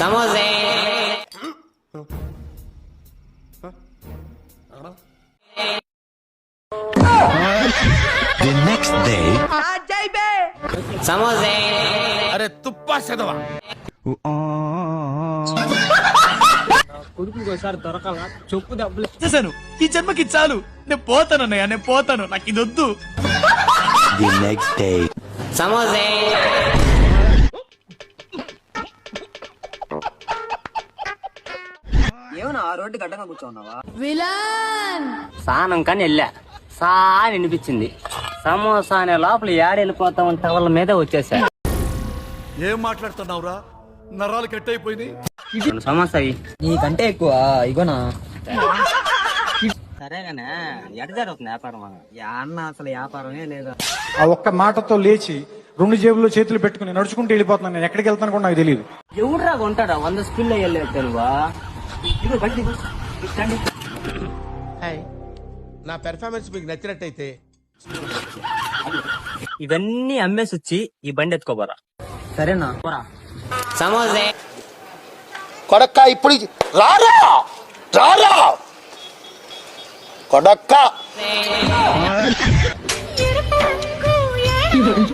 సమోసే. The next day. సమోసే. అరే తుప్పా చదవా కొడుకు ఒకసారి దొరకాల చెప్పు డబ్బులు చేశాను. ఈ జన్మకి చాలు. నేను పోతాను అన్నయ్య, నేను పోతాను. నాకు ఇది వద్దు. The next day. సమోసే. ఏమన్నా ఆ రోడ్డు గడ్డంగా కూర్చోన్నావా? సానం కానీ వెళ్ళా సా అని వినిపించింది. సమోసా అనే లోపల ఏడెళ్ళిపోతామంటే వాళ్ళ మీద వచ్చేసా. ఏం మాట్లాడుతున్నావురా? నరాలు కట్ అయిపోయింది. సమోసా నీకంటే ఎక్కువ ఇగోనా. సరేగానే ఎట జరుగుతుంది వ్యాపారం? అన్న అసలు వ్యాపారమే లేదా. ఆ ఒక్క మాటతో లేచి 2 జేబుల్లో చేతులు పెట్టుకుని నడుచుకుంటూ వెళ్ళిపోతున్నాను. నేను ఎక్కడికి వెళ్తాను కూడా నాకు తెలియదు. ఎవడురా కొంటాడా 100 స్పీడ్లో వెళ్ళలేదు తెలువా? నా పెర్ఫార్మెన్స్ మీకు నచ్చినట్టయితే ఇవన్నీ అమ్మేసి వచ్చి ఈ బండి ఎత్తుకోబోరా. సరేనా? సమోసే. కొడక్క ఇప్పుడు రారా రారా కొడక్క